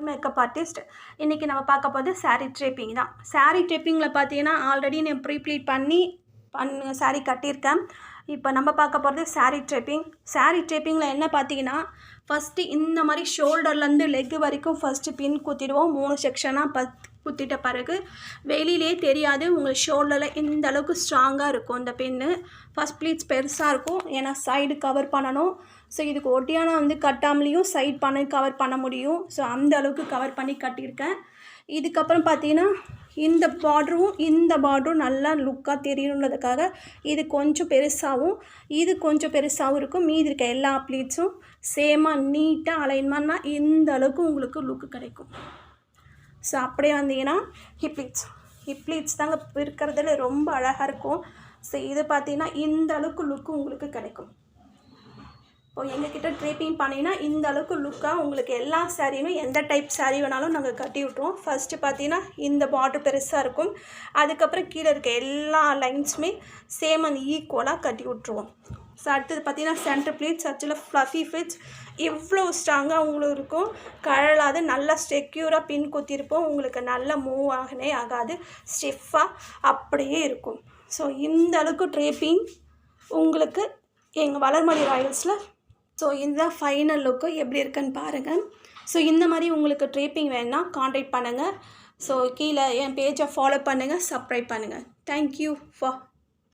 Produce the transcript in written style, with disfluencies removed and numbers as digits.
Makeup artist. இன்றைக்கி நம்ம பார்க்க போகிறது சாரீ ட்ரேப்பிங் தான். சாரீ ட்ரேப்பிங்கில் பார்த்தீங்கன்னா ஆல்ரெடி நான் ப்ரீப்ளீட் பண்ணி சாரீ கட்டியிருக்கேன். இப்போ நம்ம பார்க்க போகிறது சாரீ ட்ரேப்பிங். சாரீ ட்ரேப்பிங்கில் என்ன பார்த்தீங்கன்னா, ஃபஸ்ட்டு இந்த மாதிரி ஷோல்டர்லேருந்து லெக்கு வரைக்கும் ஃபஸ்ட்டு பின் குத்திடுவோம். 3 செக்ஷனாக குத்திட்ட பிறகு வெளியிலே தெரியாது. உங்களுக்கு ஷோல்டரில் இந்த அளவுக்கு ஸ்ட்ராங்காக இருக்கும் இந்த பின்னு. ஃபஸ்ட் ப்ளீட்ஸ் பெருசாக இருக்கும், ஏன்னா சைடு கவர் பண்ணணும். ஸோ இதுக்கு ஒட்டியானா கட்டாமலேயும் சைட் பண்ணி கவர் பண்ண முடியும். ஸோ அந்த அளவுக்கு கவர் பண்ணி கட்டியிருக்கேன். இதுக்கப்புறம் பார்த்தீங்கன்னா இந்த பார்டரும் நல்லா லுக்காக தெரியணுன்றதுக்காக இது கொஞ்சம் பெருசாகவும் இது கொஞ்சம் பெருசாகவும் இருக்கும். மீதி இருக்க எல்லா ப்ளீட்ஸும் சேமாக நீட்டாக அலைன்மெண்ட்னா இந்த அளவுக்கு உங்களுக்கு லுக்கு கிடைக்கும். ஸோ அப்படியே வந்தீங்கன்னா ஹிப்ளீட்ஸ் தாங்க இருக்கிறதுல ரொம்ப அழகாக இருக்கும். ஸோ இது பார்த்தீங்கன்னா இந்த அளவுக்கு லுக்கு உங்களுக்கு கிடைக்கும். இப்போ எங்ககிட்ட ட்ரேப்பிங் பண்ணிங்கன்னா இந்த அளவுக்கு லுக்காக உங்களுக்கு எல்லா சாரியுமே எந்த டைப் சாரீ வேணாலும் நாங்கள் கட்டி விட்ருவோம். ஃபஸ்ட்டு பார்த்தீங்கன்னா இந்த பார்டர் பெருசாக இருக்கும். அதுக்கப்புறம் கீழே இருக்க எல்லா லைன்ஸுமே சேம் அண்ட் ஈக்குவலாக கட்டி விட்ருவோம். ஸோ அடுத்தது பார்த்தீங்கன்னா சென்டர் ப்ளீட்ஸ் ஆக்சுவலாக ஃப்ளஃபி ஃபிட்ஸ் இவ்வளோ ஸ்ட்ராங்காக உங்களுக்கு இருக்கும். கழலாது நல்லா செக்யூராக பின் குத்திருப்போம். உங்களுக்கு நல்லா மூவ் ஆகாது, ஸ்டிஃபாக அப்படியே இருக்கும். ஸோ இந்த அளவுக்கு ட்ரேப்பிங் உங்களுக்கு எங்கள் வளர்மதி ராயல்ஸில். ஸோ இதுதான் ஃபைனல் லுக்கு, எப்படி இருக்குன்னு பாருங்கள். ஸோ இந்த மாதிரி உங்களுக்கு ட்ரேப்பிங் வேணுன்னா காண்டாக்ட் பண்ணுங்கள். ஸோ கீழே என் பேஜை ஃபாலோ பண்ணுங்கள், சப்ஸ்கிரைப் பண்ணுங்கள். Thank you for